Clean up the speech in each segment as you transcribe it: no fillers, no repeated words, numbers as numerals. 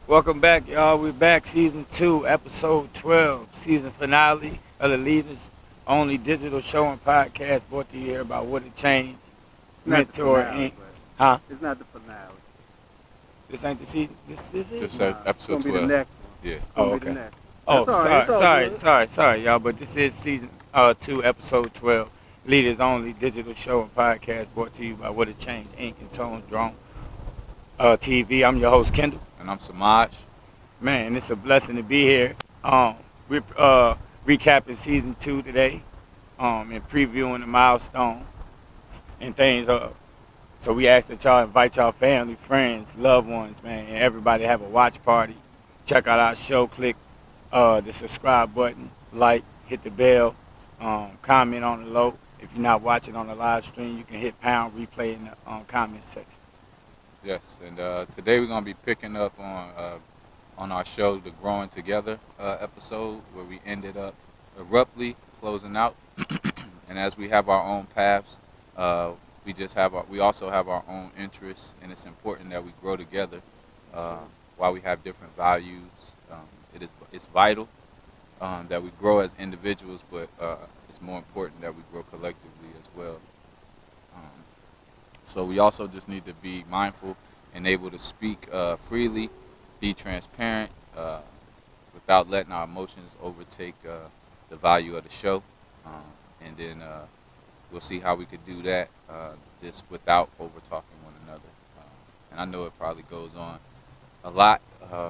Welcome back, y'all. We're back, season 2, episode 12, season finale of the Leaders Only Digital Show and Podcast brought to you here about what it changed. Not the Mentor finale, Inc. but Huh? it's not the finale. This ain't the season. This is. Just Nah, says it's episode gonna be the 12. next one. Yeah. It's Oh, gonna be the okay. next. Oh, That's all right. It's all good. sorry, y'all. But this is season 2, episode 12, Leaders Only Digital Show and Podcast brought to you by What It Changed Inc. and Tones Drone TV. I'm your host, Kendell. And I'm Semaj. Man, it's a blessing to be here. We're recapping season 2 today, and previewing the milestones and things. So we ask that y'all invite y'all family, friends, loved ones, man, and everybody have a watch party. Check out our show. Click the subscribe button, like, hit the bell, comment on the low. If you're not watching on the live stream, you can hit pound replay in the comment section. Yes. And today we're gonna be picking up on our show, the Growing Together episode, where we ended up abruptly closing out. And as we have our own paths, we also have our own interests, and it's important that we grow together. While we have different values, it's vital that we grow as individuals, but it's more important that we grow collectively as well. Um, so we also just need to be mindful and able to speak freely, be transparent, without letting our emotions overtake the value of the show. And then we'll see how we could do that just without over talking one another. And I know it probably goes on a lot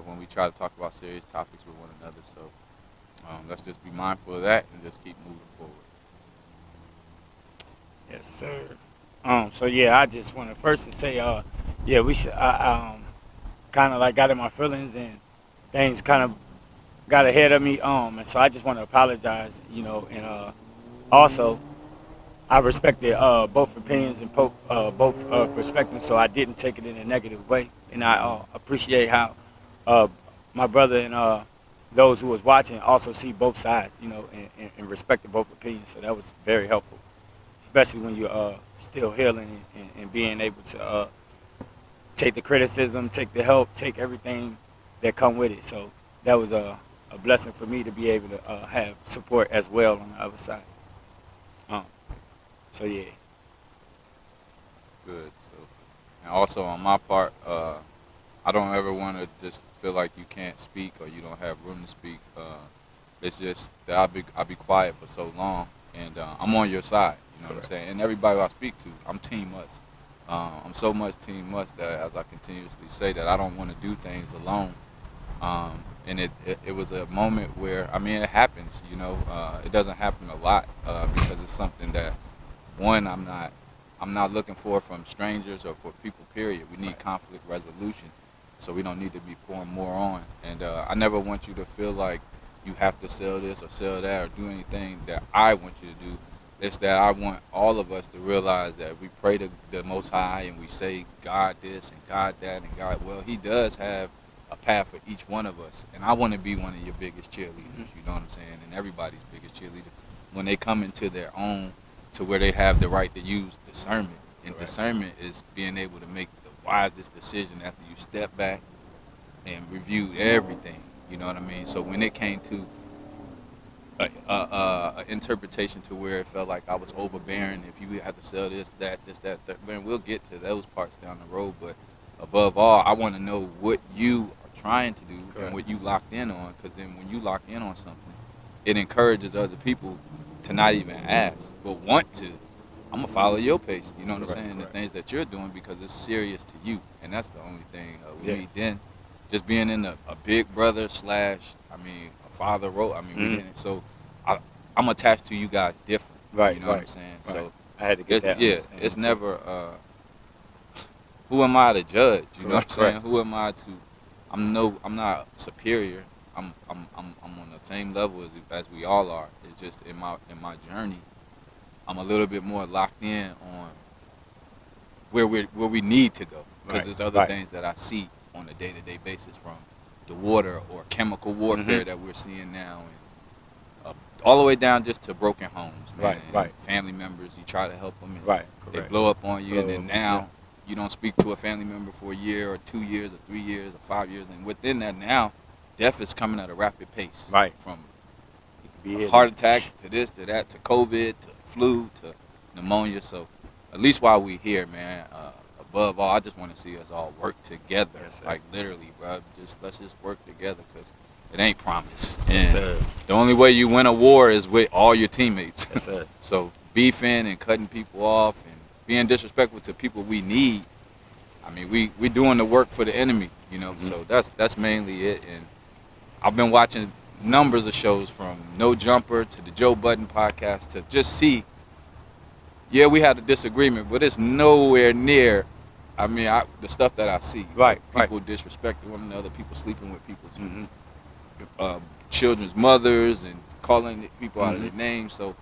when we try to talk about serious topics with one another. So let's just be mindful of that and just keep moving forward. Yes, sir. So yeah, I just want to first to say, yeah, we should. I kind of like got in my feelings and things kind of got ahead of me. And so I just want to apologize, and also I respected both opinions and both perspectives, so I didn't take it in a negative way, and I appreciate how my brother and those who was watching also see both sides, and respected both opinions. So that was very helpful, especially when you're still healing and being able to take the criticism, take the help, take everything that come with it. So that was a blessing for me to be able to have support as well on the other side. So yeah. Good. So, and also on my part, I don't ever want to just feel like you can't speak or you don't have room to speak. It's just that I'll be quiet for so long, and I'm on your side. You know what I'm saying? And everybody I speak to, I'm Team Us. I'm so much Team Us that, as I continuously say, that I don't want to do things alone. And it was a moment where, I mean, it happens. It doesn't happen a lot because it's something that, one, I'm not looking for from strangers or for people, period. We need conflict resolution, so we don't need to be pouring more on. And I never want you to feel like you have to sell this or sell that or do anything that I want you to do. It's that I want all of us to realize that we pray to the Most High and we say God this and God that and God, well, He does have a path for each one of us. And I want to be one of your biggest cheerleaders, you know what I'm saying, and everybody's biggest cheerleader when they come into their own, to where they have the right to use discernment. And discernment is being able to make the wisest decision after you step back and review everything. You know what I mean? So when it came to an interpretation to where it felt like I was overbearing, if you have to sell this, that, man, we'll get to those parts down the road. But above all, I want to know what you are trying to do and what you locked in on, because then when you lock in on something, it encourages other people to not even ask, but want to. I'm going to follow your pace, you know what I'm saying? The things that you're doing, because it's serious to you. And that's the only thing we need. Then just being in a big brother / a father role, we didn't. So I'm attached to you guys different. You know what I'm saying? Right. So I had to get that. Yeah, it's never, who am I to judge? You know what I'm saying? Who am I to, I'm not superior. I'm on the same level as we all are. It's just in my journey, I'm a little bit more locked in on where we need to go, because there's other things that I see on a day-to-day basis, from the water or chemical warfare that we're seeing now, and all the way down just to broken homes, man. Family members, you try to help them, and they blow up on you, and then now you don't speak to a family member for a year or 2 years or 3 years or 5 years, and within that now, death is coming at a rapid pace. Right. From It could be a here heart attack to this to that to COVID to flu to pneumonia. So at least while we here, man, above all, I just want to see us all work together. Yes, sir. Like literally, bro. Let's just work together because it ain't promised. Yes, And sir. the only way you win a war is with all your teammates. Yes, sir. So beefing and cutting people off and being disrespectful to people we need. I mean, we doing the work for the enemy, you know. Mhm. So that's mainly it. And I've been watching numbers of shows from No Jumper to the Joe Budden podcast to just see. Yeah, we had a disagreement, but it's nowhere near. I mean, the stuff that I see. Right, Like people disrespecting one another, people sleeping with people's Mm-hmm. children's mothers and calling people out of Mhm. their names. So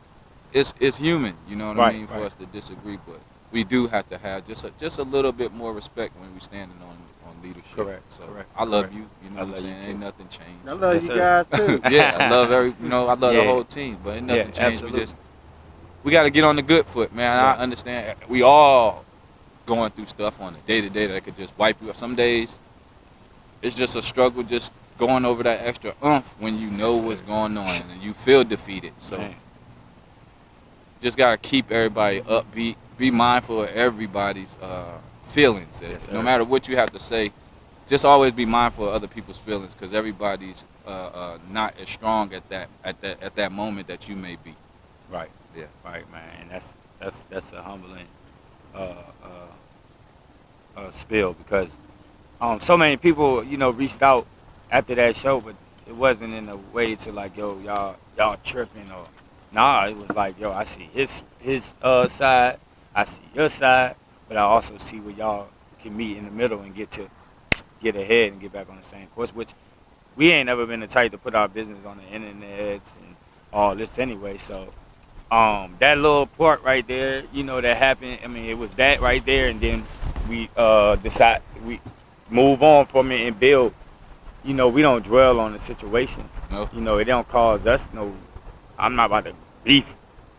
it's human, you know what I Right, mean, for right. us to disagree, but we do have to have just a little bit more respect when we standing on leadership. Correct, So correct, I love correct. you. You know I what I'm love you saying? too. Ain't nothing changed. I love Yes, you sir. guys too. Yeah, I love I love Yeah. the whole team, but ain't nothing Yeah, changed. absolutely. We got to get on the good foot, man. Right. I understand. We all going through stuff on a day-to-day that could just wipe you up. Some days it's just a struggle just going over that extra oomph when you know Yes, what's sir. going on and you feel defeated. So Man. just got to keep everybody upbeat. Be mindful of everybody's feelings. Yes, No sir. matter what you have to say, just always be mindful of other people's feelings because everybody's not as strong at that moment that you may be. Right. Yeah. Right, man. And that's a humbling spill because so many people, reached out after that show, but it wasn't in a way to like, yo, y'all tripping or nah. It was like, yo, I see his side, I see your side, but I also see where y'all can meet in the middle and get ahead and get back on the same course. Which we ain't never been the type to put our business on the internet and all this anyway. So that little part right there, that happened. I mean, it was that right there, and then we decide we move on from it and build. We don't dwell on the situation. No. It don't cause us no. I'm not about to beef.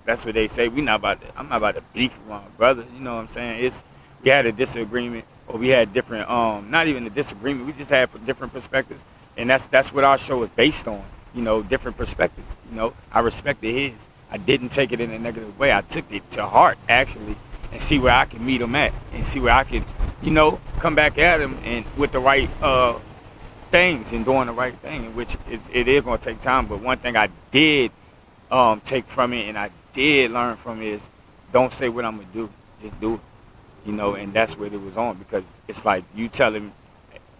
That's what they say. I'm not about to beef with my brother. You know what I'm saying? We had a disagreement, or we had different. Not even a disagreement. We just had different perspectives, and that's what our show is based on. Different perspectives. I respected his. I didn't take it in a negative way. I took it to heart actually, and see where I can meet him at, and see where I can, come back at him and with the right things and doing the right thing, which it is going to take time. But one thing I did take from it, and I did learn from it, is don't say what I'm gonna do, just do it. And that's what it was on, because it's like you tell him,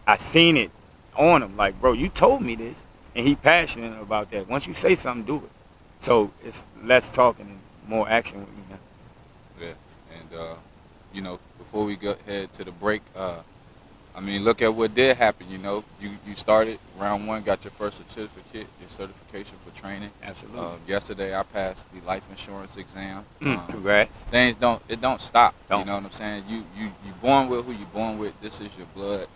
I seen it on him, like, bro, you told me this, and he passionate about that. Once you say something, do it. So it's less talking and more action with me now. Yeah, and before we head to the break, I mean, look at what did happen. You started round one, got your first certificate, your certification for training. Absolutely. Yesterday, I passed the life insurance exam. Congrats. Things don't stop. Don't. You know what I'm saying? You born with who you born with. This is your blood.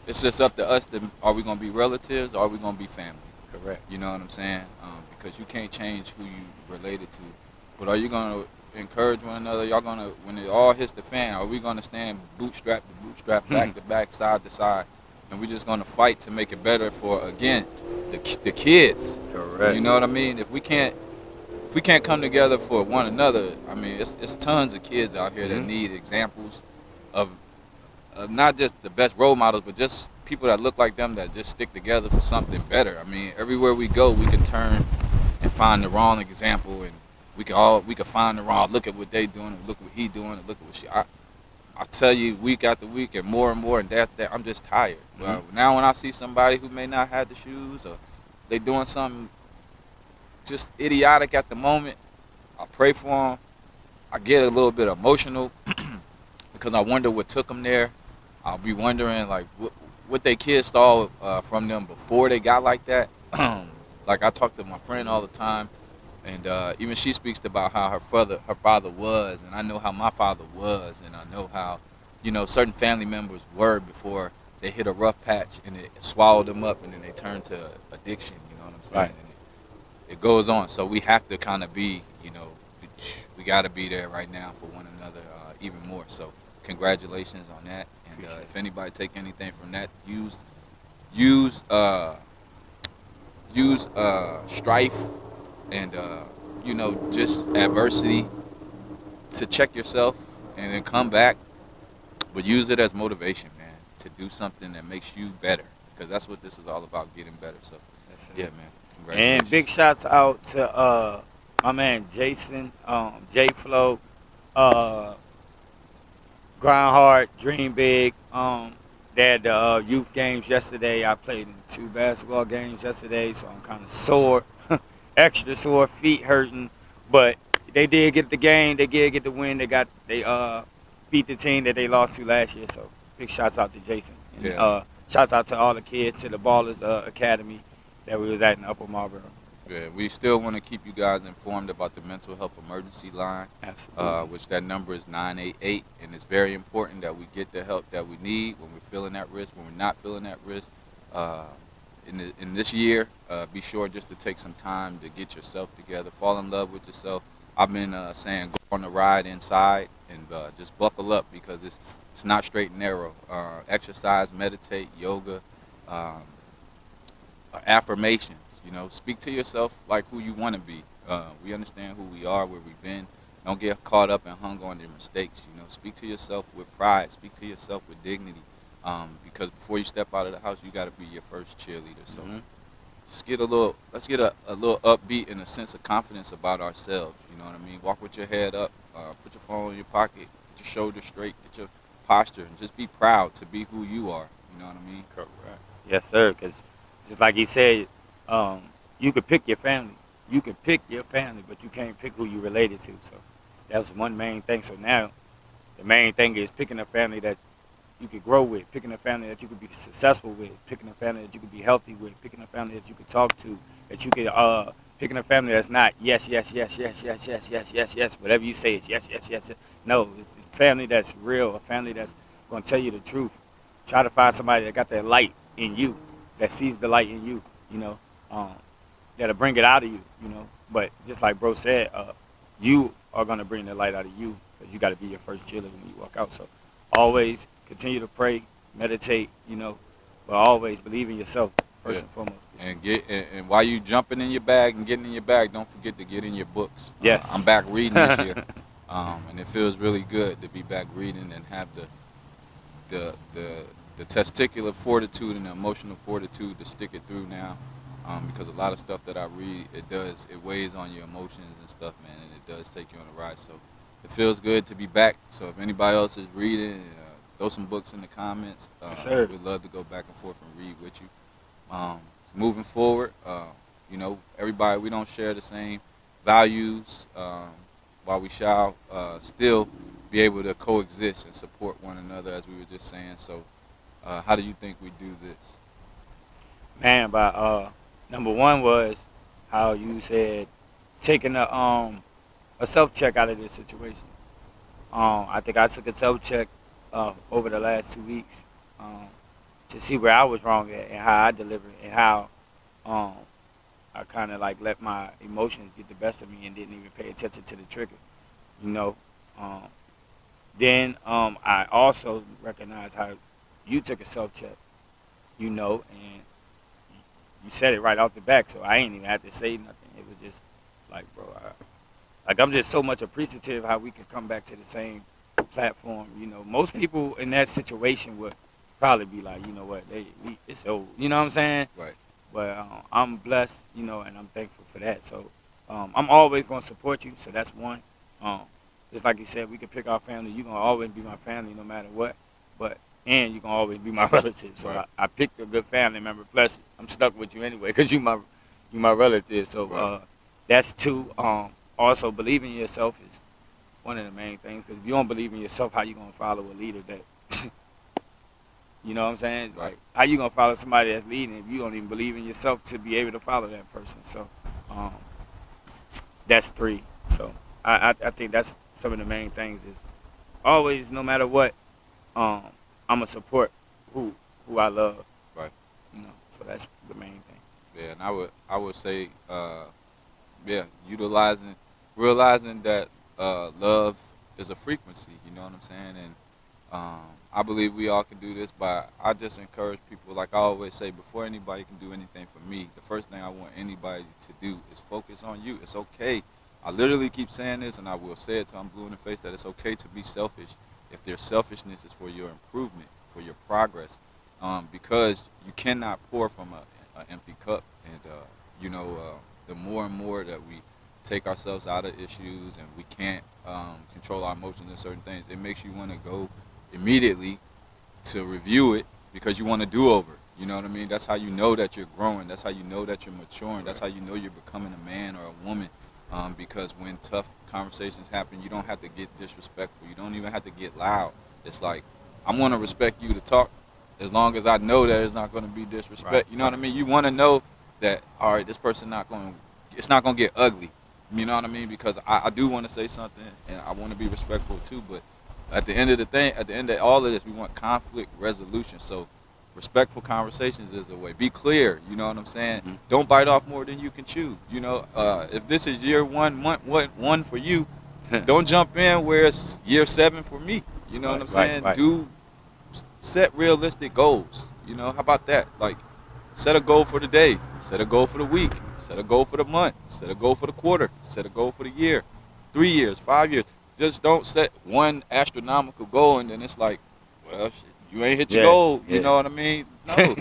It's just up to us. Are we gonna be relatives or are we gonna be family? Correct. You know what I'm saying? Because you can't change who you related to. But are you gonna encourage one another? Y'all gonna, when it all hits the fan, are we gonna stand bootstrap to bootstrap, back to back, side to side, and we're just gonna fight to make it better for, again, the kids? Correct. You know what I mean? If we can't come together for one another, I mean, it's tons of kids out here that need examples of not just the best role models, but just people that look like them that just stick together for something better. I mean, everywhere we go, we can turn and find the wrong example, and we can find the wrong. Look at what they doing, and look what he doing, and look at what she. I tell you, week after week, and more, and that I'm just tired. Now when I see somebody who may not have the shoes, or they doing something just idiotic at the moment, I pray for them. I get a little bit emotional because I wonder what took them there. I'll be wondering like what they kids saw from them before they got like that. Like I talk to my friend all the time, and even she speaks about how her father was, and I know how my father was, and I know how certain family members were before they hit a rough patch and it swallowed them up, and then they turned to addiction. You know what I'm saying? Right. And it goes on. So we have to kind of be, we got to be there right now for one another even more. So congratulations on that. And Appreciate if anybody take anything from that, use strife and just adversity to check yourself and then come back, but use it as motivation, man, to do something that makes you better, because that's what this is all about, getting better. So That's yeah, it. man, And big congratulations. shouts out to my man Jason, J Flow, uh, Grind Hard, Dream Big. They had the youth games yesterday. I played in 2 basketball games yesterday, so I'm kind of sore, extra sore, feet hurting. But they did get the game. They did get the win. They beat the team that they lost to last year. So big shouts out to Jason and Yeah, shouts out to all the kids to the Ballers Academy that we was at in Upper Marlboro. yeah. We still want to keep you guys informed about the mental health emergency line, Absolutely. which that number is 988, and it's very important that we get the help that we need when we're feeling at risk, when we're not feeling at risk. Uh, in this year, be sure just to take some time to get yourself together, fall in love with yourself. I've been saying go on the ride inside and just buckle up, because it's not straight and narrow. Exercise, meditate, yoga, um, affirmations. Speak to yourself like who you want to be. We understand who we are, where we've been. Don't get caught up and hung on your mistakes. Speak to yourself with pride. Speak to yourself with dignity. Because before you step out of the house, you got to be your first cheerleader. So Hmm. let's get a little upbeat and a sense of confidence about ourselves. You know what I mean? Walk with your head up. Put your phone in your pocket. Get your shoulders straight. Get your posture, and just be proud to be who you are. You know what I mean? Correct. Yes, sir. Because just like he said, um, you could pick your family. You can pick your family, but you can't pick who you related to. So that was one main thing. So now the main thing is picking a family that you could grow with, picking a family that you could be successful with, picking a family that you could be healthy with, picking a family that you could talk to, that you could picking a family that's not yes, yes, yes, yes, yes, yes, yes, yes, yes. Whatever you say is yes, yes, yes, yes. No, it's a family that's real, a family that's gonna tell you the truth. Try to find somebody that got that light in you, that sees the light in you, you know, um, that'll bring it out of you, you know. But just like bro said, you are gonna bring the light out of you, because you got to be your first cheerleader when you walk out. So always continue to pray, meditate, but always believe in yourself first Yeah. and foremost. And while you jumping in your bag and getting in your bag, don't forget to get in your books. Yes. I'm back reading this year, and it feels really good to be back reading and have the the the testicular fortitude and the emotional fortitude to stick it through now. Because a lot of stuff that I read, it weighs on your emotions and stuff, man, and it does take you on a ride. So it feels good to be back. So if anybody else is reading, throw some books in the comments. Yes, sir. We'd love to go back and forth and read with you. Moving forward, everybody, we don't share the same values, while we shall still be able to coexist and support one another, as we were just saying. So how do you think we do this? Man, by number one was how you said taking a self check out of this situation. I think I took a self check over the last 2 weeks um, to see where I was wrong at and how I delivered and how um, I kind of like let my emotions get the best of me and didn't even pay attention to the trigger, you know. Um, then I also recognized how you took a self check, and you said it right off the back, so I ain't even have to say nothing. It was just like, bro, I'm just so much appreciative how we could come back to the same platform. Most people in that situation would probably be like, you know what, it's over. You know what I'm saying? Right. But I'm blessed, and I'm thankful for that. So I'm always going to support you. So that's one. Um, just like you said, we can pick our family. You're going to always be my family no matter what. And you're going to always be my relative. So Right. I picked a good family member. Plus, I'm stuck with you anyway because you my relative. So Right. that's two. Also, believing in yourself is one of the main things. Because if you don't believe in yourself, how you going to follow a leader that you know what I'm saying? Right. Like, how you gonna follow somebody that's leading if you don't even believe in yourself to be able to follow that person? So, um, that's three. So, I think that's some of the main things. Is always, no matter what, um, I'm gonna support who I love. Right. So that's the main thing. Yeah, and I would say, realizing that love is a frequency. You know what I'm saying? And I believe we all can do this, but I just encourage people, like I always say, before anybody can do anything for me, the first thing I want anybody to do is focus on you. It's okay. I literally keep saying this, and I will say it till I'm blue in the face, that it's okay to be selfish if their selfishness is for your improvement, for your progress, because you cannot pour from an empty cup. And, the more and more that we take ourselves out of issues and we can't control our emotions and certain things, it makes you want to go immediately to review it because you want to do over. You know what I mean? That's how you know that you're growing. That's how you know that you're maturing. That's how you know you're becoming a man or a woman. Because when tough conversations happen, you don't have to get disrespectful. You don't even have to get loud. It's like, I'm going to respect you to talk as long as I know that it's not going to be disrespect. Right. You know what I mean? You want to know that, all right, this person it's not going to get ugly. You know what I mean? Because I do want to say something, and I want to be respectful too, but at the end of all of this, we want conflict resolution. So respectful conversations is a way. Be clear, you know what I'm saying? Mm-hmm. Don't bite off more than you can chew. You know, if this is year month one for you, don't jump in where it's year 7 for me. You know what I'm saying? Right. Do set realistic goals. You know, how about that? Like, set a goal for the day, set a goal for the week, set a goal for the month, set a goal for the quarter, set a goal for the year, 3 years, 5 years. Just don't set one astronomical goal and then it's like, well, shit, you ain't hit your goal. You know what I mean? No.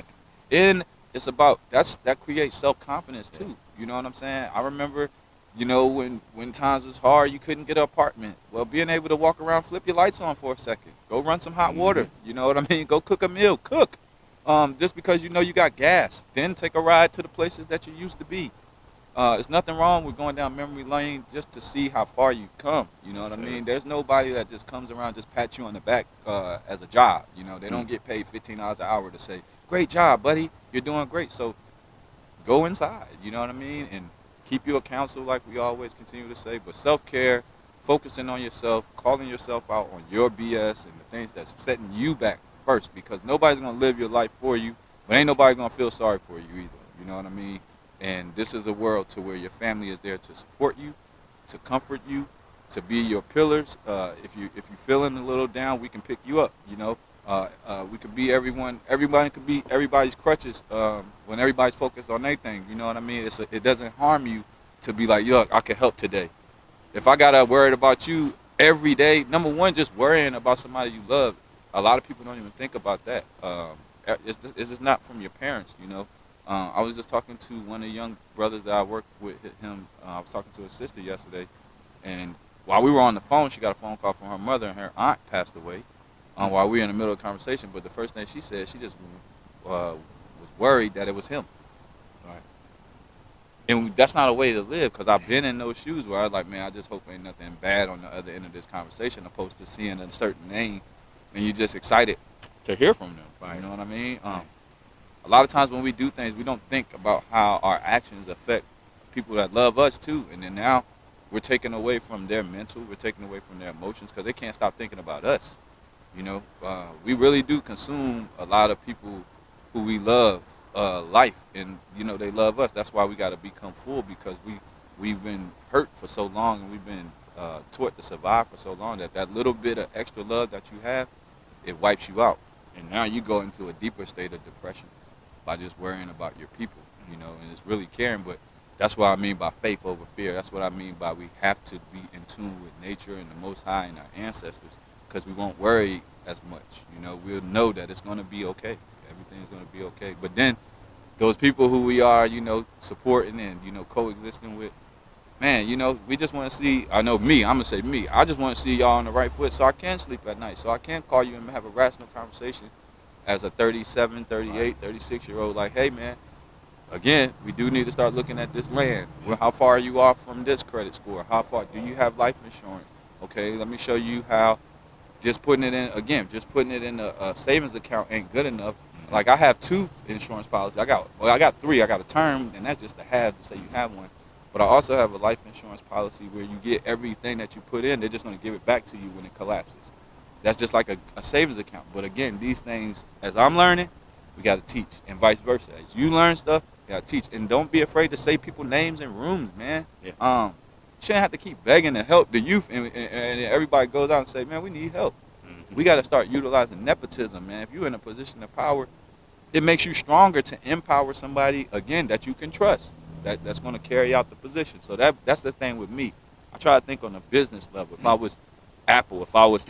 And it's about, that creates self-confidence too. You know what I'm saying? I remember, when times was hard, you couldn't get an apartment. Well, being able to walk around, flip your lights on for a second, go run some hot water. You know what I mean? Go cook a meal, cook. Just because you know you got gas, then take a ride to the places that you used to be. There's nothing wrong with going down memory lane just to see how far you've come. You know what I mean? There's nobody that just comes around, just pat you on the back as a job. You know, they don't get paid $15 an hour to say, great job, buddy, you're doing great. So go inside, you know what I mean? And keep your counsel like we always continue to say. But self-care, focusing on yourself, calling yourself out on your BS and the things that's setting you back first, because nobody's going to live your life for you, but ain't nobody going to feel sorry for you either. You know what I mean? And this is a world to where your family is there to support you, to comfort you, to be your pillars. If you're feeling a little down, we can pick you up. You know, we could be everyone. Everybody could be everybody's crutches when everybody's focused on their thing. You know what I mean? It doesn't harm you to be like, look, I can help today. If I gotta worry about you every day, number one, just worrying about somebody you love. A lot of people don't even think about that. It's just not from your parents. You know. I was just talking to one of the young brothers that I worked with him. I was talking to his sister yesterday, and while we were on the phone, she got a phone call from her mother, and her aunt passed away while we were in the middle of the conversation. But the first thing she said, she just was worried that it was him. Right. And that's not a way to live, because I've been in those shoes where I was like, man, I just hope ain't nothing bad on the other end of this conversation, opposed to seeing a certain name, and you're just excited to hear from them. Right. You know what I mean? A lot of times when we do things, we don't think about how our actions affect people that love us too. And then now we're taking away from their mental, we're taking away from their emotions, because they can't stop thinking about us. You know, we really do consume a lot of people who we love life, and they love us. That's why we got to become full, because we've been hurt for so long, and we've been taught to survive for so long that little bit of extra love that you have, it wipes you out, and now you go into a deeper state of depression by just worrying about your people, and it's really caring. But that's what I mean by faith over fear. That's what I mean by we have to be in tune with nature and the Most High and our ancestors, because we won't worry as much. We'll know that it's going to be okay. Everything's going to be okay. But then those people who we are, supporting and, coexisting with, man, we just want to see, I know me, I'm going to say me, I just want to see y'all on the right foot so I can sleep at night, so I can call you and have a rational conversation as a 37, 38, 36-year-old, like, hey, man, again, we do need to start looking at this land. Well, how far are you off from this credit score? How far? Do you have life insurance? Okay, let me show you how just putting it in a savings account ain't good enough. Like, I have 2 insurance policies. I got 3. I got a term, and that's just to have to say you have one. But I also have a life insurance policy where you get everything that you put in. They're just going to give it back to you when it collapses. That's just like a savings account. But again, these things, as I'm learning, we got to teach, and vice versa. As you learn stuff, you got to teach. And don't be afraid to say people's names in rooms, man. Yeah. You shouldn't have to keep begging to help the youth, and everybody goes out and say, man, we need help. We got to start utilizing nepotism, man. If you're in a position of power, it makes you stronger to empower somebody again that you can trust. That's going to carry out the position. So that's the thing with me. I try to think on a business level. If I was Apple, if I was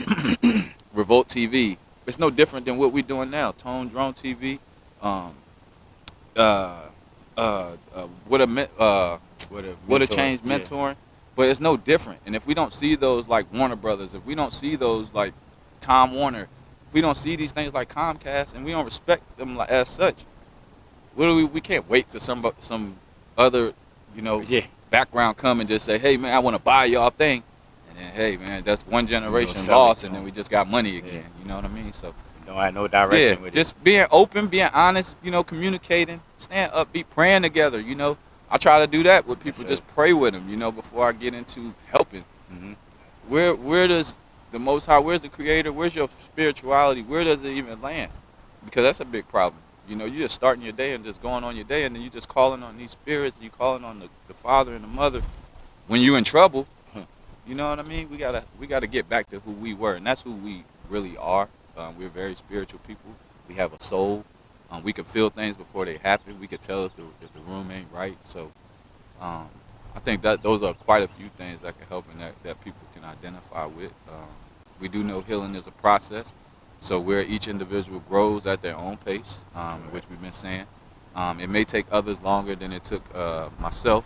Revolt TV, it's no different than what we're doing now. Tone Drone TV, um, uh, what a change mentoring, but it's no different. And if we don't see those like Warner Brothers, if we don't see those like Time Warner, if we don't see these things like Comcast, and we don't respect them like, as such, we can't wait till some other background come and just say, hey man, I want to buy y'all thing, and then hey man, that's one generation lost, and then we just got money again. You know what I mean? So don't have no direction with just being open, being honest, communicating, stand up, be praying together. I try to do that with people. Just pray with them, before I get into helping. Mm-hmm. Where does the Most High, where's the Creator, where's your spirituality, where does it even land? Because that's a big problem. You're just starting your day and just going on your day, and then you're just calling on these spirits, you calling on the father and the mother. When you're in trouble, you know what I mean? We gotta get back to who we were, and that's who we really are. We're very spiritual people. We have a soul. We can feel things before they happen. We can tell if the room ain't right. So I think that those are quite a few things that can help and that people can identify with. We do know healing is a process. So where each individual grows at their own pace, which we've been saying. It may take others longer than it took myself.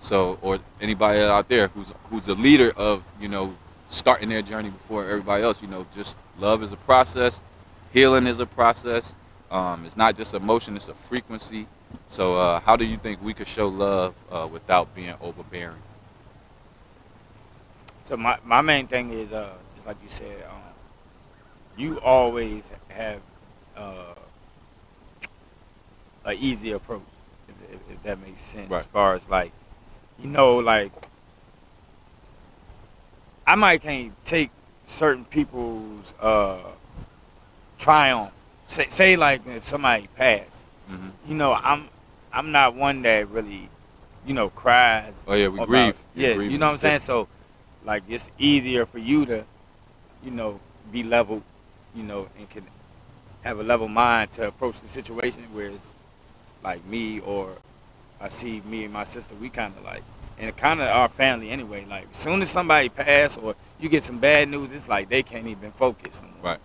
So, or anybody out there who's a leader of, starting their journey before everybody else, just love is a process. Healing is a process. It's not just emotion, it's a frequency. So how do you think we could show love without being overbearing? So my main thing is, just like you said, you always have an easy approach, if that makes sense. Right. As far as like, like I might can't take certain people's triumph. Say like if somebody passed, Mm-hmm. I'm not one that really, cries. Oh yeah, we grieve. Yeah, you know what I'm saying. So like it's easier for you to, be level, and can have a level mind to approach the situation, whereas like me, or I see me and my sister, we kind of like, and kind of our family anyway, like as soon as somebody pass or you get some bad news, it's like they can't even focus no more. Right.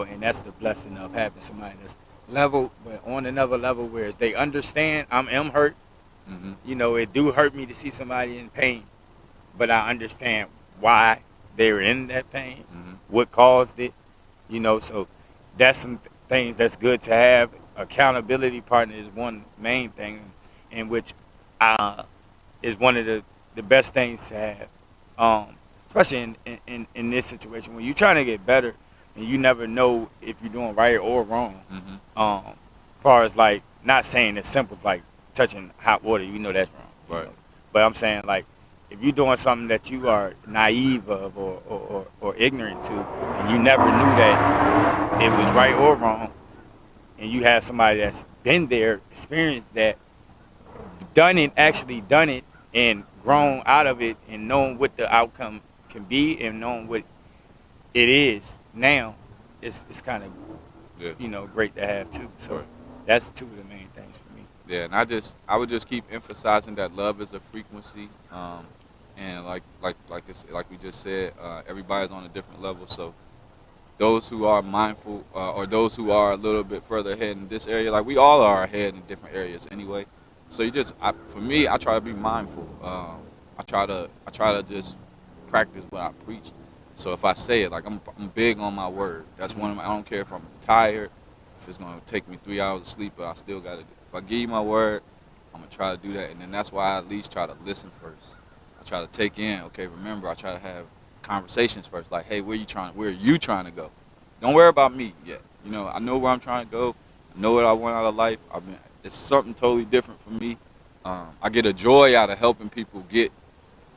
And that's the blessing of having somebody that's level, but on another level, whereas they understand I'm hurt. Mm-hmm. It do hurt me to see somebody in pain, but I understand why they're in that pain, what caused it, so that's some things that's good to have. Accountability partner is one main thing, in which is one of the best things to have, especially in this situation when you're trying to get better and you never know if you're doing right or wrong. As far as like, not saying it's simple like touching hot water, that's wrong. Right. But I'm saying like, if you're doing something that you are naive of or ignorant to, and you never knew that it was right or wrong, and you have somebody that's been there, experienced that, actually done it, and grown out of it, and known what the outcome can be, and knowing what it is now, it's kind of great to have too. So that's two of the main things for me. Yeah, and I would just keep emphasizing that love is a frequency, and like we just said, everybody's on a different level. So those who are mindful, or those who are a little bit further ahead in this area, like we all are ahead in different areas anyway. So for me, I try to be mindful. I try to just practice what I preach. So if I say it, like I'm big on my word. That's one of my. I don't care if I'm tired, if it's gonna take me 3 hours of sleep, but I still gotta. If I give you my word, I'm gonna try to do that, and then that's why I at least try to listen first. I try to take in. Okay, remember, I try to have conversations first. Like, hey, where are you trying to go? Don't worry about me yet. I know where I'm trying to go. I know what I want out of life. It's something totally different for me. I get a joy out of helping people get.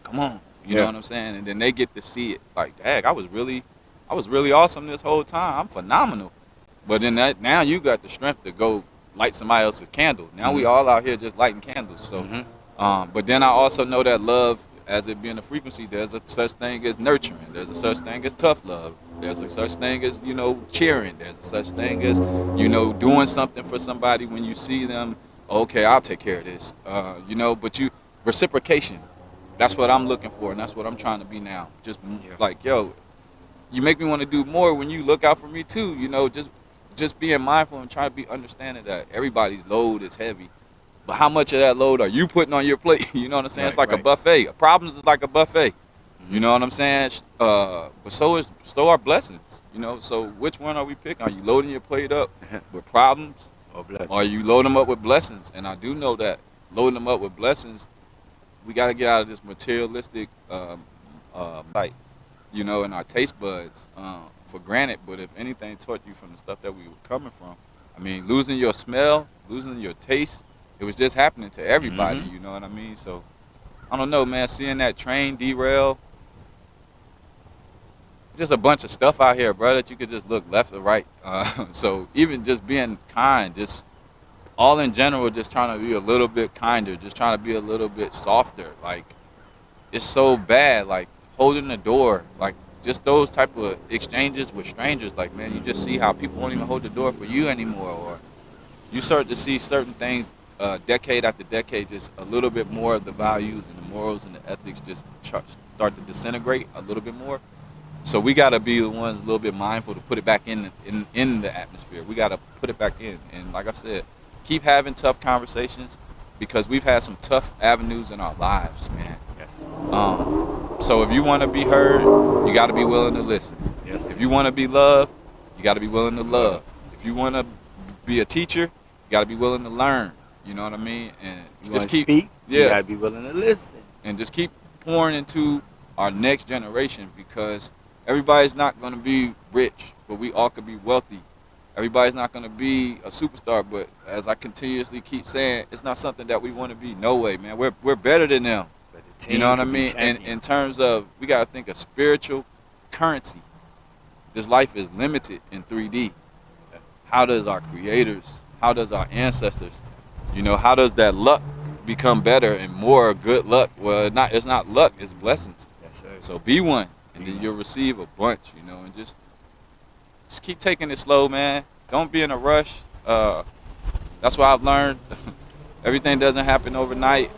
Come on. You know what I'm saying? And then they get to see it. Like, dang, I was really awesome this whole time. I'm phenomenal. But then now you got the strength to go light somebody else's candle. Now we all out here just lighting candles. So, but then I also know that love as it being a frequency, there's a such thing as nurturing. There's a such thing as tough love. There's a such thing as, cheering. There's a such thing as, doing something for somebody when you see them. Okay, I'll take care of this. But reciprocation. That's what I'm looking for, and that's what I'm trying to be now. Just like, yo, you make me want to do more when you look out for me too. Just being mindful and trying to be understanding that everybody's load is heavy. But how much of that load are you putting on your plate? You know what I'm saying? It's like a buffet. Problems is like a buffet. You know what I'm saying? But so are blessings. So which one are we picking? Are you loading your plate up with problems, or are you loading them up with blessings? And I do know that loading them up with blessings, we got to get out of this materialistic light, in our taste buds for granted. But if anything taught you from the stuff that we were coming from, I mean, losing your smell, losing your taste, it was just happening to everybody, you know what I mean? So, I don't know, man, seeing that train derail, just a bunch of stuff out here, bro, that you could just look left or right. So even just being kind, just all in general, just trying to be a little bit kinder, just trying to be a little bit softer. Like, it's so bad, like holding the door, like just those type of exchanges with strangers. Like, man, you just see how people won't even hold the door for you anymore, or you start to see certain things decade after decade, just a little bit more of the values and the morals and the ethics just start to disintegrate a little bit more. So we got to be the ones a little bit mindful to put it back in the atmosphere. We got to put it back in. And like I said, keep having tough conversations, because we've had some tough avenues in our lives, man. Yes. So if you want to be heard, you got to be willing to listen. Yes. If you want to be loved, you got to be willing to love. If you want to be a teacher, you got to be willing to learn. You know what I mean? And You just keep speak, you gotta be willing to listen. And just keep pouring into our next generation, because everybody's not going to be rich, but we all could be wealthy. Everybody's not going to be a superstar, but as I continuously keep saying, it's not something that we want to be. No way, man. We're better than them. You know what I mean? And in terms of, we got to think of spiritual currency. This life is limited in 3D. How does our creators, how does our ancestors, how does that luck become better and more good luck? Well, it's not luck, it's blessings. Yes, sir. So be one, and then you'll receive a bunch, and just keep taking it slow, man. Don't be in a rush. That's what I've learned. Everything doesn't happen overnight.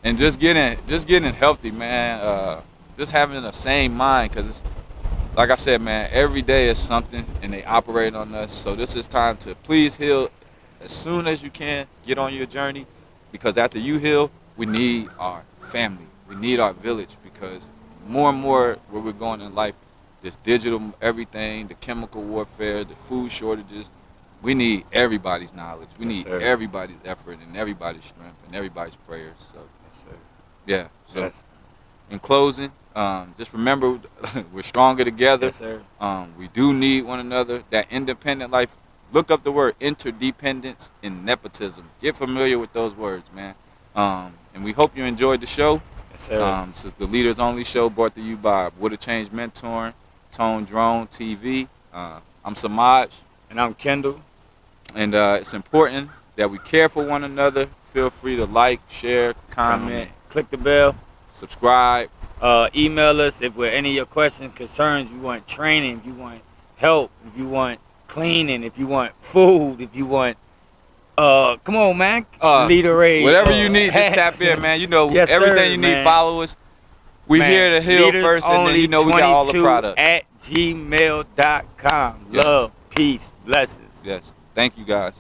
And just getting healthy, man. Just having the same mind, because it's, like I said, man, every day is something, and they operate on us. So this is time to please heal as soon as you can. Get on your journey, because after you heal, we need our family. We need our village, because more and more where we're going in life, this digital everything, the chemical warfare, the food shortages, we need everybody's knowledge. We need everybody's effort and everybody's strength and everybody's prayers. So, yeah. So, in closing, just remember, we're stronger together. Yes, sir. We do need one another. That independent life, look up the word interdependence and nepotism. Get familiar with those words, man. And we hope you enjoyed the show. Yes, sir. This is the Leaders Only Show, brought to you by Would Have Changed Mentoring, Tone Drone TV. I'm Semaj. And I'm Kendell. And it's important that we care for one another. Feel free to like, share, comment, click the bell, subscribe. Email us if with any of your questions, concerns, if you want training, if you want help, if you want cleaning, if you want food, if you want come on, man, leader aid, whatever you need, just tap in, man. Yes, everything sir, you need, man. follow us. We're here to heal first, and then we got all the products at gmail.com. Yes. Love, peace, blessings. Yes, thank you guys.